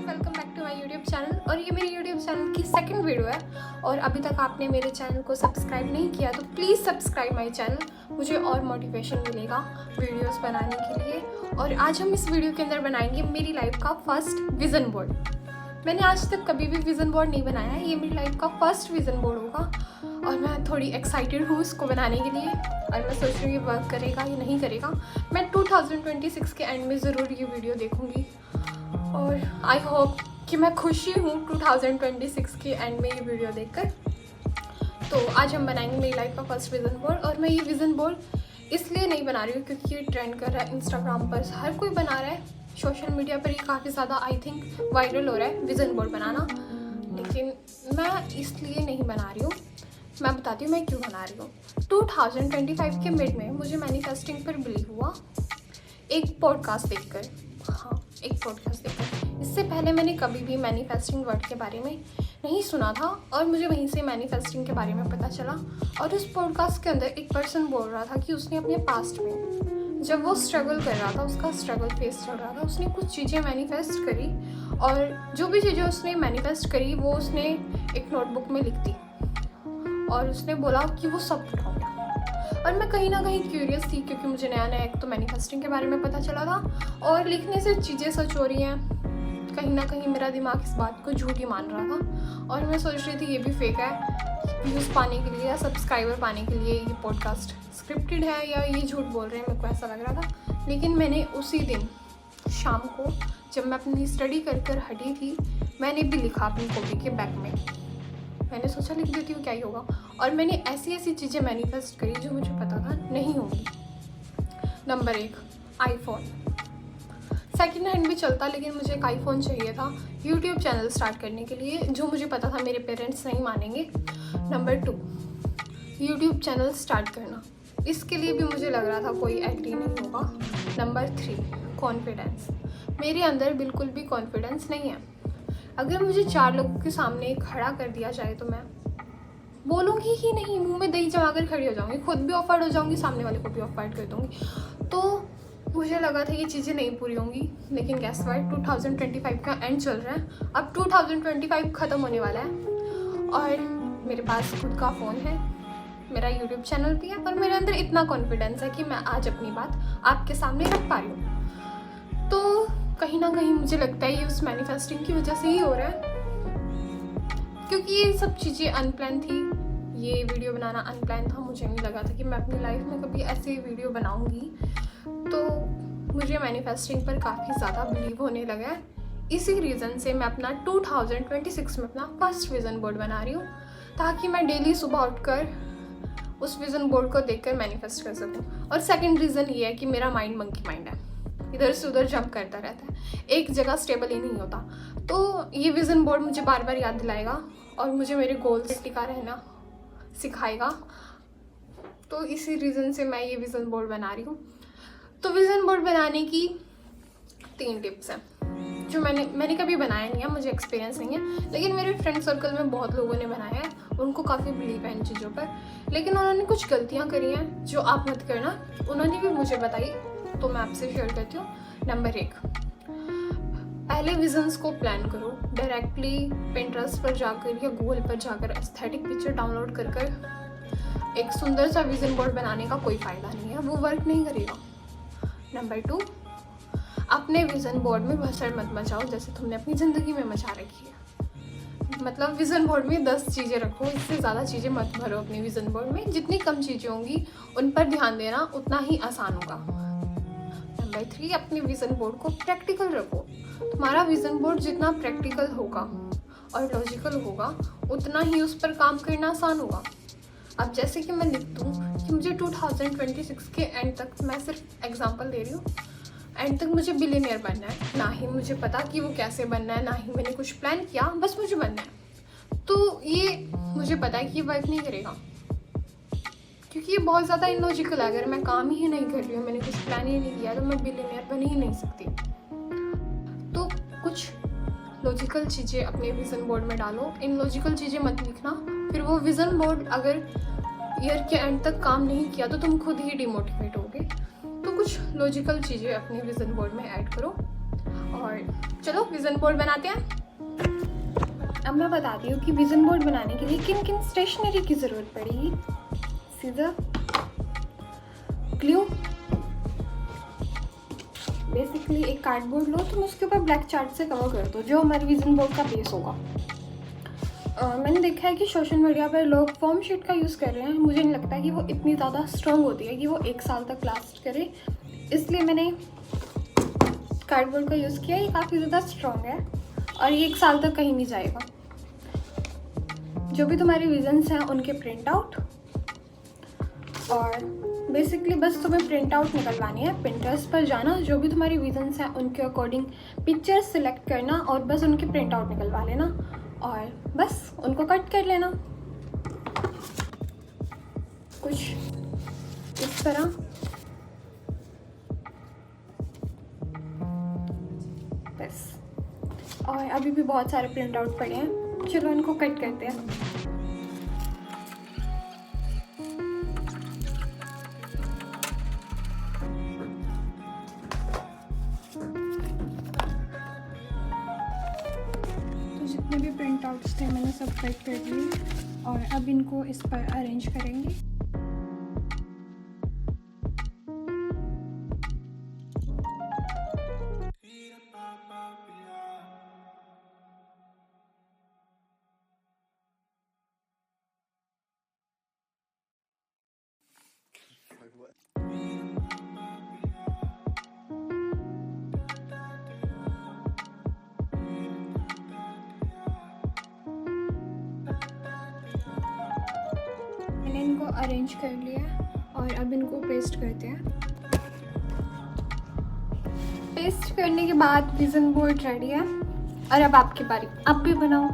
Welcome back to my YouTube channel. और ये मेरे यूट्यूब चैनल की सेकंड वीडियो है और अभी तक आपने मेरे चैनल को सब्सक्राइब नहीं किया तो प्लीज़ सब्सक्राइब माय चैनल, मुझे और मोटिवेशन मिलेगा वीडियोस बनाने के लिए। और आज हम इस वीडियो के अंदर बनाएंगे मेरी लाइफ का फर्स्ट विज़न बोर्ड। मैंने आज तक कभी भी विज़न बोर्ड नहीं बनाया है, ये मेरी लाइफ का फर्स्ट विज़न बोर्ड होगा और मैं थोड़ी एक्साइटेड हूँ इसको बनाने के लिए। और मैं सोच रही हूँ ये वर्क करेगा या नहीं करेगा। मैं 2026 के एंड में ज़रूर ये वीडियो देखूँगी और आई होप कि मैं खुशी हूँ 2026 के एंड में ये वीडियो देखकर। तो आज हम बनाएंगे मेरी लाइफ का फर्स्ट विज़न बोर्ड। और मैं ये विज़न बोर्ड इसलिए नहीं बना रही हूँ क्योंकि ये ट्रेंड कर रहा है, इंस्टाग्राम पर हर कोई बना रहा है, सोशल मीडिया पर ये काफ़ी ज़्यादा आई थिंक वायरल हो रहा है विज़न बोर्ड बनाना। लेकिन मैं इसलिए नहीं बना रही हूँ, मैं बताती हूँ मैं क्यों बना रही हूँ। 2025 के मिड में मुझे मैनिफेस्टिंग पर बिलीव हुआ एक पॉडकास्ट देखकर। हाँ, एक पॉडकास्ट देखकर। इससे पहले मैंने कभी भी मैनिफेस्टिंग वर्ड के बारे में नहीं सुना था और मुझे वहीं से मैनिफेस्टिंग के बारे में पता चला। और उस पॉडकास्ट के अंदर एक पर्सन बोल रहा था कि उसने अपने पास्ट में जब वो स्ट्रगल कर रहा था, उसका स्ट्रगल फेस चल रहा था, उसने कुछ चीज़ें मैनिफेस्ट करी और जो भी चीज़ें उसने मैनिफेस्ट करी वो उसने एक नोटबुक में लिख दी और उसने बोला कि वो सब पूरा हो गया। और मैं कहीं ना कहीं क्यूरियस थी क्योंकि मुझे नया नया एक तो मैनिफेस्टिंग के बारे में पता चला था और लिखने से चीज़ें सच हो रही हैं। कहीं ना कहीं मेरा दिमाग इस बात को झूठ ही मान रहा था और मैं सोच रही थी ये भी फेक है, व्यूज़ पाने के लिए या सब्सक्राइबर पाने के लिए ये पॉडकास्ट स्क्रिप्टेड है या ये झूठ बोल रहे हैं, मेरे को ऐसा लग रहा था। लेकिन मैंने उसी दिन शाम को जब मैं अपनी स्टडी कर हटी थी, मैंने भी लिखा अपनी कॉपी के बैक में। मैंने सोचा लिख देती हूँ क्या ही होगा। और मैंने ऐसी ऐसी चीज़ें मैनिफेस्ट करी जो मुझे पता था नहीं होगी। Number 1, iPhone. सेकंड हैंड भी चलता लेकिन मुझे एक आईफोन चाहिए था यूट्यूब चैनल स्टार्ट करने के लिए, जो मुझे पता था मेरे पेरेंट्स नहीं मानेंगे। नंबर 2, यूट्यूब चैनल स्टार्ट करना, इसके लिए भी मुझे लग रहा था कोई एग्री नहीं होगा। Number 3, confidence. मेरे अंदर बिल्कुल भी कॉन्फिडेंस नहीं है। अगर मुझे 4 लोगों के सामने खड़ा कर दिया जाए तो मैं बोलूँगी ही नहीं, मुंह में दही जमा कर खड़ी हो जाऊँगी, खुद भी ऑफर्ड हो जाऊँगी, सामने वाले को भी ऑफर्ड कर दूँगी। तो मुझे लगा था ये चीज़ें नहीं पूरी होंगी। लेकिन गैस व्हाट, 2025 का एंड चल रहा है, अब 2025 ख़त्म होने वाला है और मेरे पास खुद का फ़ोन है, मेरा यूट्यूब चैनल भी है और मेरे अंदर इतना कॉन्फिडेंस है कि मैं आज अपनी बात आपके सामने रख पा रही हूँ। तो कहीं ना कहीं मुझे लगता है ये उस मैनिफेस्टिंग की वजह से ही हो रहा है क्योंकि ये सब चीज़ें अनप्लान थी। ये वीडियो बनाना अनप्लान था, मुझे नहीं लगा था कि मैं अपनी लाइफ में कभी ऐसे वीडियो बनाऊंगी। तो मुझे मैनिफेस्टिंग पर काफ़ी ज़्यादा बिलीव होने लगा है। इसी रीज़न से मैं अपना 2026 में अपना फर्स्ट विज़न बोर्ड बना रही हूँ ताकि मैं डेली सुबह उठकर उस विज़न बोर्ड को देखकर मैनिफेस्ट कर सकूँ। और सेकंड रीज़न ये है कि मेरा माइंड मंकी माइंड है, इधर से उधर जंप करता रहता है, एक जगह स्टेबल ही नहीं होता। तो ये विज़न बोर्ड मुझे बार बार याद दिलाएगा और मुझे मेरे गोल्स टिका रहना सिखाएगा। तो इसी रीज़न से मैं ये विज़न बोर्ड बना रही हूँ। तो विज़न बोर्ड बनाने की 3 टिप्स हैं जो मैंने कभी बनाया नहीं है, मुझे एक्सपीरियंस नहीं है, लेकिन मेरे फ्रेंड सर्कल में बहुत लोगों ने बनाया है, उनको काफ़ी बिलीव है इन चीज़ों पर। लेकिन उन्होंने कुछ गलतियाँ करी हैं जो आप मत करना, उन्होंने भी मुझे बताई तो मैं आपसे शेयर करती हूँ। नंबर 1, पहले विजन्स को प्लान करो। डायरेक्टली पिंटरेस्ट पर जाकर या गूगल पर जाकर एस्थेटिक पिक्चर डाउनलोड कर एक सुंदर सा विज़न बोर्ड बनाने का कोई फ़ायदा नहीं है, वो वर्क नहीं करेगा। नंबर 2, अपने विज़न बोर्ड में भसड़ मत मचाओ जैसे तुमने अपनी ज़िंदगी में मचा रखी है। मतलब विज़न बोर्ड में 10 चीज़ें रखो, इससे ज़्यादा चीज़ें मत भरो अपने विज़न बोर्ड में। जितनी कम चीज़ें होंगी उन पर ध्यान देना उतना ही आसान होगा। नंबर 3, अपने विज़न बोर्ड को प्रैक्टिकल रखो। तुम्हारा विज़न बोर्ड जितना प्रैक्टिकल होगा और लॉजिकल होगा उतना ही उस पर काम करना आसान होगा। अब जैसे कि मैं लिख दूँ कि मुझे 2026 के एंड तक, मैं सिर्फ एग्जांपल दे रही हूँ, एंड तक मुझे बिलियनियर बनना है। ना ही मुझे पता कि वो कैसे बनना है, ना ही मैंने कुछ प्लान किया, बस मुझे बनना है। तो ये मुझे पता है कि ये वर्क नहीं करेगा क्योंकि ये बहुत ज़्यादा इलॉजिकल है। अगर मैं काम ही नहीं कर रही हूँ, मैंने कुछ प्लान ही नहीं किया, तो मैं बिलियनियर बन ही नहीं सकती। तो कुछ लॉजिकल चीज़ें अपने विज़न बोर्ड में डालो, इन लॉजिकल चीज़ें मत लिखना। फिर वो विज़न बोर्ड अगर ईयर के एंड तक काम नहीं किया तो तुम खुद ही डिमोटिवेट होगे। तो कुछ लॉजिकल चीज़ें अपने विज़न बोर्ड में ऐड करो और चलो विजन बोर्ड बनाते हैं। अब मैं बताती हूँ कि विजन बोर्ड बनाने के लिए किन किन स्टेशनरी की ज़रूरत पड़ेगी। सीजर, ग्लू, बेसिकली एक कार्डबोर्ड लो, तुम उसके ऊपर ब्लैक चार्ट से कवर कर दो जो हमारे विजन बोर्ड का बेस होगा। मैंने देखा है कि सोशल मीडिया पर लोग फोम शीट का यूज़ कर रहे हैं। मुझे नहीं लगता कि वो इतनी ज़्यादा स्ट्रॉन्ग होती है कि वो 1 साल तक लास्ट करे, इसलिए मैंने कार्डबोर्ड का यूज़ किया। ये काफ़ी ज़्यादा स्ट्रॉन्ग है और ये 1 साल तक कहीं नहीं जाएगा। जो भी तुम्हारे विजन्स हैं उनके प्रिंट आउट, और बेसिकली बस तुम्हें प्रिंट आउट निकलवानी है। पिंटरेस्ट पर जाना, जो भी तुम्हारी विजन्स हैं उनके अकॉर्डिंग पिक्चर्स सिलेक्ट करना और बस उनके प्रिंट आउट निकलवा लेना और बस उनको कट कर लेना कुछ इस तरह। बस, और अभी भी बहुत सारे प्रिंट आउट पड़े हैं, चलो इनको कट करते हैं। जितने भी प्रिंट आउट्स थे मैंने सब कट कर दिए और अब इनको इस पर अरेंज करेंगे। मैंने इनको अरेंज कर लिया और अब इनको पेस्ट करते हैं। पेस्ट करने के बाद विजन बोर्ड रेडी है और अब आपकी बारी, आप भी बनाओ।